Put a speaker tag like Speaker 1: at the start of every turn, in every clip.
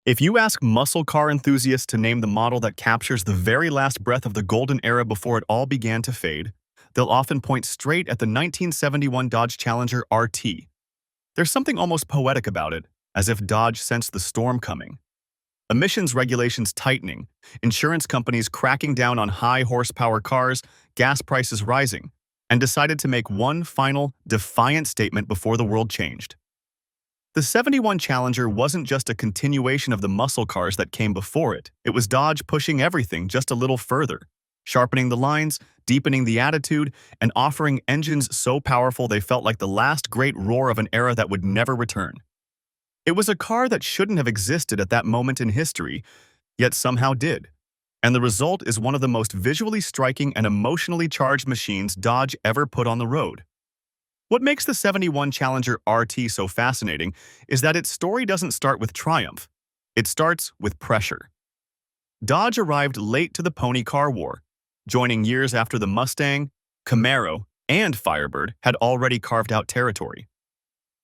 Speaker 1: If you ask muscle car enthusiasts to name the model that captures the very last breath of the golden era before it all began to fade, they'll often point straight at the 1971 Dodge Challenger RT. There's something almost poetic about it, as if Dodge sensed the storm coming. Emissions regulations tightening, insurance companies cracking down on high-horsepower cars, gas prices rising, and decided to make one final, defiant statement before the world changed. The 71 Challenger wasn't just a continuation of the muscle cars that came before it. It was Dodge pushing everything just a little further, sharpening the lines, deepening the attitude, and offering engines so powerful they felt like the last great roar of an era that would never return. It was a car that shouldn't have existed at that moment in history, yet somehow did. And the result is one of the most visually striking and emotionally charged machines Dodge ever put on the road. What makes the 71 Challenger RT so fascinating is that its story doesn't start with triumph. It starts with pressure. Dodge arrived late to the pony car war, joining years after the Mustang, Camaro, and Firebird had already carved out territory.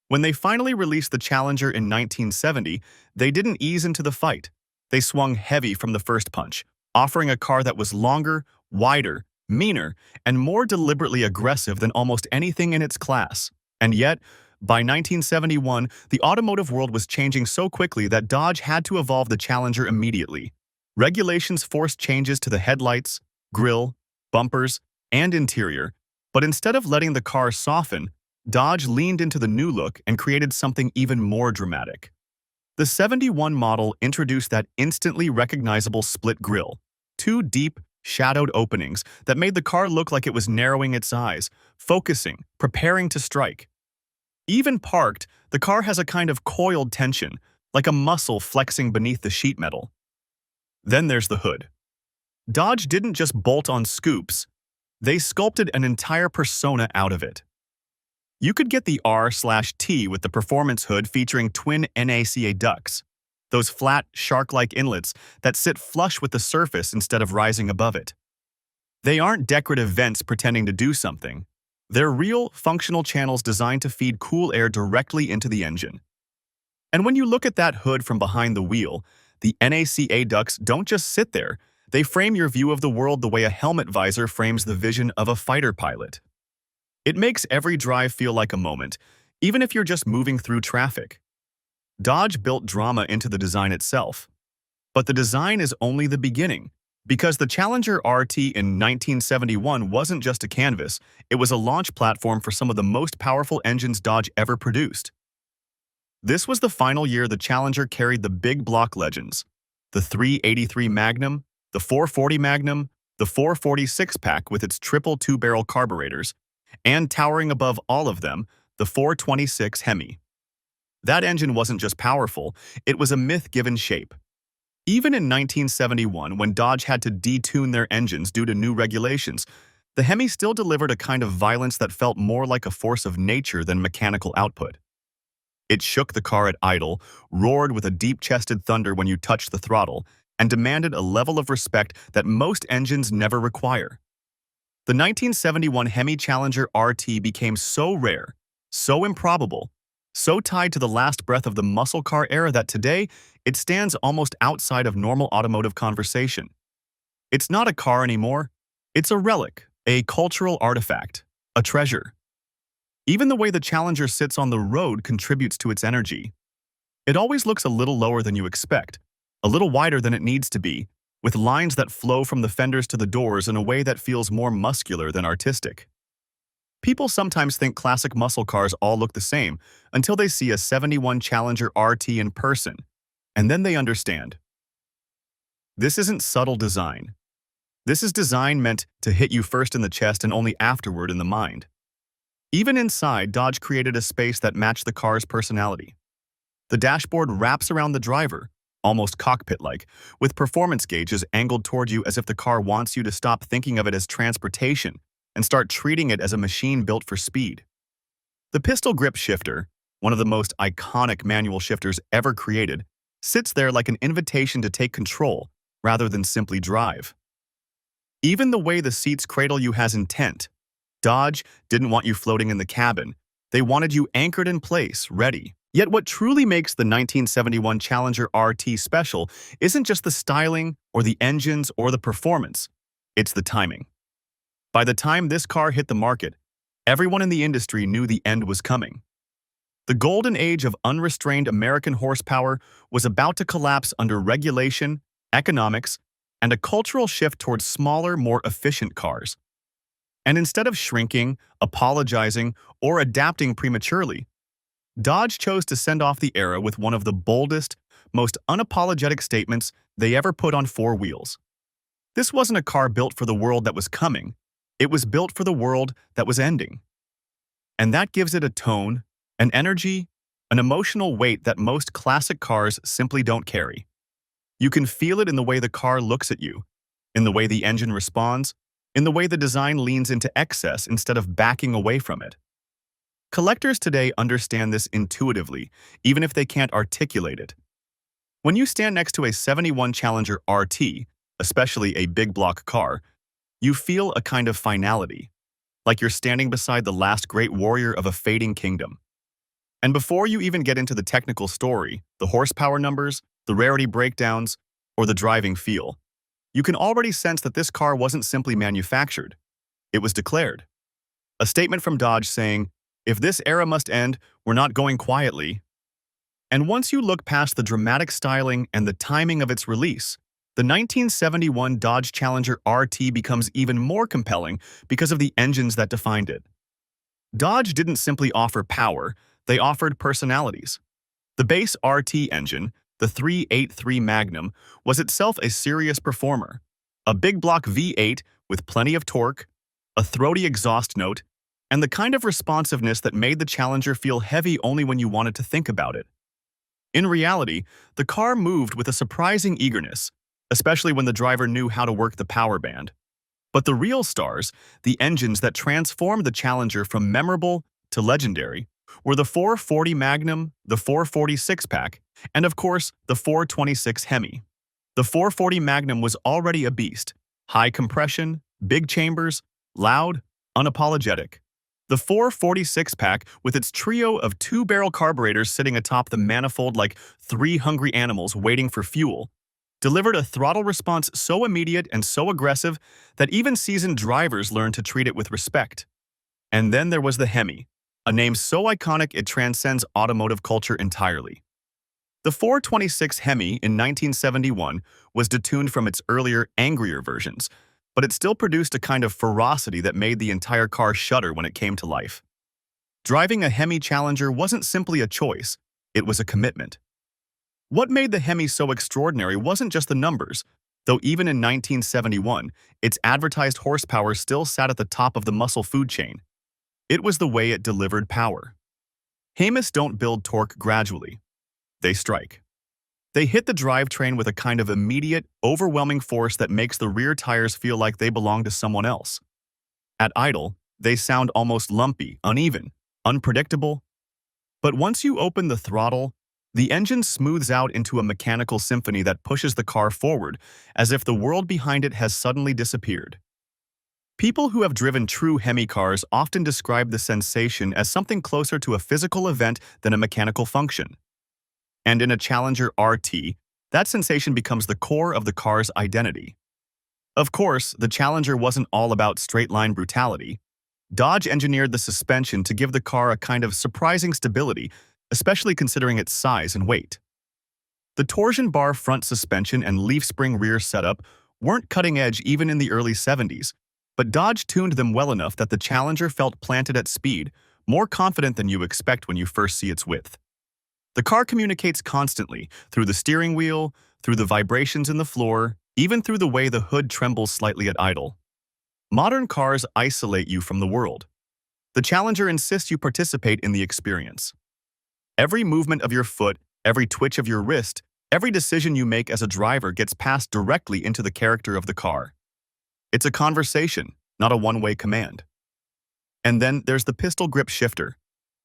Speaker 1: When they finally released the Challenger in 1970, they didn't ease into the fight. They swung heavy from the first punch, offering a car that was longer, wider, meaner, and more deliberately aggressive than almost anything in its class. And yet, by 1971, the automotive world was changing so quickly that Dodge had to evolve the Challenger immediately. Regulations forced changes to the headlights, grille, bumpers, and interior, but instead of letting the car soften, Dodge leaned into the new look and created something even more dramatic. The 71 model introduced that instantly recognizable split grille, two deep, shadowed openings that made the car look like it was narrowing its eyes, focusing, preparing to strike. Even parked, the car has a kind of coiled tension, like a muscle flexing beneath the sheet metal. Then there's the hood. Dodge didn't just bolt on scoops, they sculpted an entire persona out of it. You could get the R/T with the performance hood featuring twin NACA-ducts, those flat, shark-like inlets that sit flush with the surface instead of rising above it. They aren't decorative vents pretending to do something. They're real, functional channels designed to feed cool air directly into the engine. And when you look at that hood from behind the wheel, the NACA ducts don't just sit there, they frame your view of the world the way a helmet visor frames the vision of a fighter pilot. It makes every drive feel like a moment, even if you're just moving through traffic. Dodge built drama into the design itself. But the design is only the beginning, because the Challenger RT in 1971 wasn't just a canvas, it was a launch platform for some of the most powerful engines Dodge ever produced. This was the final year the Challenger carried the big block legends, the 383 Magnum, the 440 Magnum, the 440 six-pack with its triple two-barrel carburetors, and towering above all of them, the 426 Hemi. That engine wasn't just powerful, it was a myth given shape. Even in 1971, when Dodge had to detune their engines due to new regulations, the Hemi still delivered a kind of violence that felt more like a force of nature than mechanical output. It shook the car at idle, roared with a deep-chested thunder when you touched the throttle, and demanded a level of respect that most engines never require. The 1971 Hemi Challenger RT became so rare, so improbable, so tied to the last breath of the muscle car era that today, it stands almost outside of normal automotive conversation. It's not a car anymore. It's a relic, a cultural artifact, a treasure. Even the way the Challenger sits on the road contributes to its energy. It always looks a little lower than you expect, a little wider than it needs to be, with lines that flow from the fenders to the doors in a way that feels more muscular than artistic. People sometimes think classic muscle cars all look the same until they see a 71 Challenger RT in person, and then they understand. This isn't subtle design. This is design meant to hit you first in the chest and only afterward in the mind. Even inside, Dodge created a space that matched the car's personality. The dashboard wraps around the driver, almost cockpit-like, with performance gauges angled toward you as if the car wants you to stop thinking of it as transportation and start treating it as a machine built for speed. The pistol grip shifter, one of the most iconic manual shifters ever created, sits there like an invitation to take control rather than simply drive. Even the way the seats cradle you has intent. Dodge didn't want you floating in the cabin. They wanted you anchored in place, ready, Yet what truly makes the 1971 Challenger RT special isn't just the styling or the engines or the performance, it's the timing. By the time this car hit the market, everyone in the industry knew the end was coming. The golden age of unrestrained American horsepower was about to collapse under regulation, economics, and a cultural shift towards smaller, more efficient cars. And instead of shrinking, apologizing, or adapting prematurely, Dodge chose to send off the era with one of the boldest, most unapologetic statements they ever put on four wheels. This wasn't a car built for the world that was coming, it was built for the world that was ending. And that gives it a tone, an energy, an emotional weight that most classic cars simply don't carry. You can feel it in the way the car looks at you, in the way the engine responds, in the way the design leans into excess instead of backing away from it. Collectors today understand this intuitively, even if they can't articulate it. When you stand next to a 71 Challenger RT, especially a big block car, you feel a kind of finality, like you're standing beside the last great warrior of a fading kingdom. And before you even get into the technical story, the horsepower numbers, the rarity breakdowns, or the driving feel, you can already sense that this car wasn't simply manufactured, it was declared. A statement from Dodge saying, "If this era must end, we're not going quietly." And once you look past the dramatic styling and the timing of its release, the 1971 Dodge Challenger RT becomes even more compelling because of the engines that defined it. Dodge didn't simply offer power, they offered personalities. The base RT engine, the 383 Magnum, was itself a serious performer. A big block V8 with plenty of torque, a throaty exhaust note, and the kind of responsiveness that made the Challenger feel heavy only when you wanted to think about it. In reality, the car moved with a surprising eagerness, especially when the driver knew how to work the power band. But the real stars, the engines that transformed the Challenger from memorable to legendary, were the 440 Magnum, the 440 six-pack, and of course, the 426 Hemi. The 440 Magnum was already a beast, high compression, big chambers, loud, unapologetic. The 440 six-pack, with its trio of two-barrel carburetors sitting atop the manifold like three hungry animals waiting for fuel, delivered a throttle response so immediate and so aggressive that even seasoned drivers learned to treat it with respect. And then there was the Hemi, a name so iconic it transcends automotive culture entirely. The 426 Hemi in 1971 was detuned from its earlier, angrier versions, but it still produced a kind of ferocity that made the entire car shudder when it came to life. Driving a Hemi Challenger wasn't simply a choice, it was a commitment. What made the Hemi so extraordinary wasn't just the numbers, though even in 1971, its advertised horsepower still sat at the top of the muscle food chain. It was the way it delivered power. Hemis don't build torque gradually. They strike. They hit the drivetrain with a kind of immediate, overwhelming force that makes the rear tires feel like they belong to someone else. At idle, they sound almost lumpy, uneven, unpredictable. But once you open the throttle, the engine smooths out into a mechanical symphony that pushes the car forward, as if the world behind it has suddenly disappeared. People who have driven true Hemi cars often describe the sensation as something closer to a physical event than a mechanical function. And in a Challenger RT, that sensation becomes the core of the car's identity. Of course, the Challenger wasn't all about straight-line brutality. Dodge engineered the suspension to give the car a kind of surprising stability, especially considering its size and weight. The torsion bar front suspension and leaf spring rear setup weren't cutting-edge even in the early 70s, but Dodge tuned them well enough that the Challenger felt planted at speed, more confident than you expect when you first see its width. The car communicates constantly, through the steering wheel, through the vibrations in the floor, even through the way the hood trembles slightly at idle. Modern cars isolate you from the world. The Challenger insists you participate in the experience. Every movement of your foot, every twitch of your wrist, every decision you make as a driver gets passed directly into the character of the car. It's a conversation, not a one-way command. And then there's the pistol grip shifter,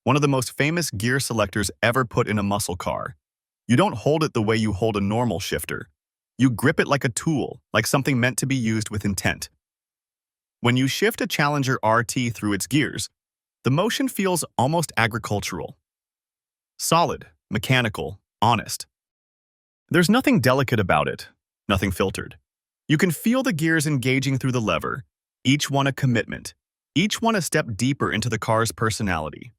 Speaker 1: one of the most famous gear selectors ever put in a muscle car. You don't hold it the way you hold a normal shifter. You grip it like a tool, like something meant to be used with intent. When you shift a Challenger RT through its gears, the motion feels almost agricultural. Solid, mechanical, honest. There's nothing delicate about it, nothing filtered. You can feel the gears engaging through the lever, each one a commitment, each one a step deeper into the car's personality.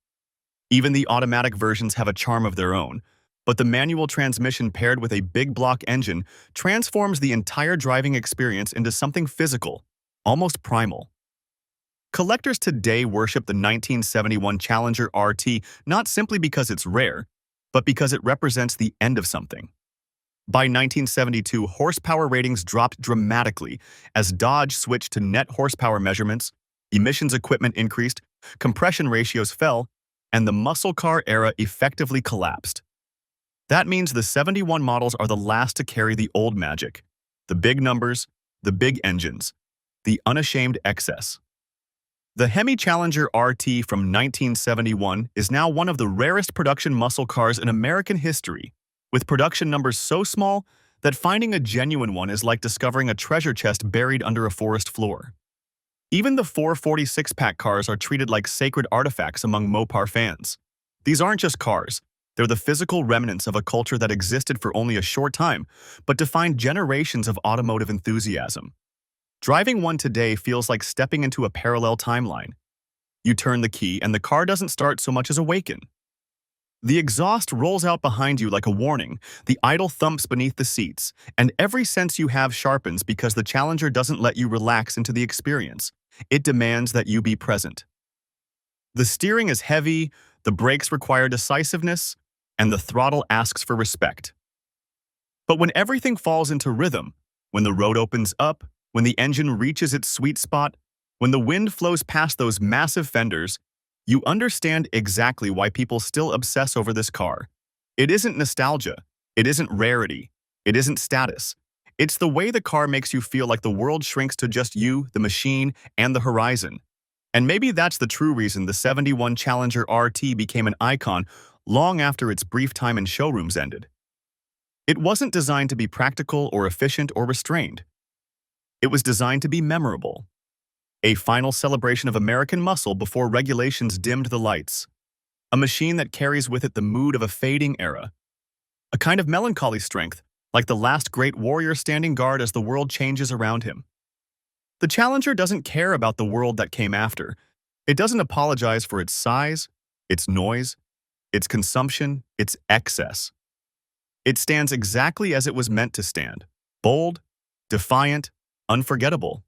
Speaker 1: Even the automatic versions have a charm of their own, but the manual transmission paired with a big block engine transforms the entire driving experience into something physical, almost primal. Collectors today worship the 1971 Challenger RT not simply because it's rare, but because it represents the end of something. By 1972, horsepower ratings dropped dramatically as Dodge switched to net horsepower measurements, emissions equipment increased, compression ratios fell, and the muscle car era effectively collapsed. That means the 71 models are the last to carry the old magic, the big numbers, the big engines, the unashamed excess. The Hemi Challenger RT from 1971 is now one of the rarest production muscle cars in American history, with production numbers so small that finding a genuine one is like discovering a treasure chest buried under a forest floor. Even the 446-pack cars are treated like sacred artifacts among Mopar fans. These aren't just cars, they're the physical remnants of a culture that existed for only a short time, but defined generations of automotive enthusiasm. Driving one today feels like stepping into a parallel timeline. You turn the key and the car doesn't start so much as awaken. The exhaust rolls out behind you like a warning, the idle thumps beneath the seats, and every sense you have sharpens because the Challenger doesn't let you relax into the experience. It demands that you be present. The steering is heavy, the brakes require decisiveness, and the throttle asks for respect. But when everything falls into rhythm, when the road opens up, when the engine reaches its sweet spot, when the wind flows past those massive fenders, you understand exactly why people still obsess over this car. It isn't nostalgia, it isn't rarity, it isn't status. It's the way the car makes you feel like the world shrinks to just you, the machine, and the horizon. And maybe that's the true reason the 71 Challenger RT became an icon long after its brief time in showrooms ended. It wasn't designed to be practical or efficient or restrained. It was designed to be memorable. A final celebration of American muscle before regulations dimmed the lights. A machine that carries with it the mood of a fading era. A kind of melancholy strength, like the last great warrior standing guard as the world changes around him. The Challenger doesn't care about the world that came after. It doesn't apologize for its size, its noise, its consumption, its excess. It stands exactly as it was meant to stand. Bold, defiant, unforgettable.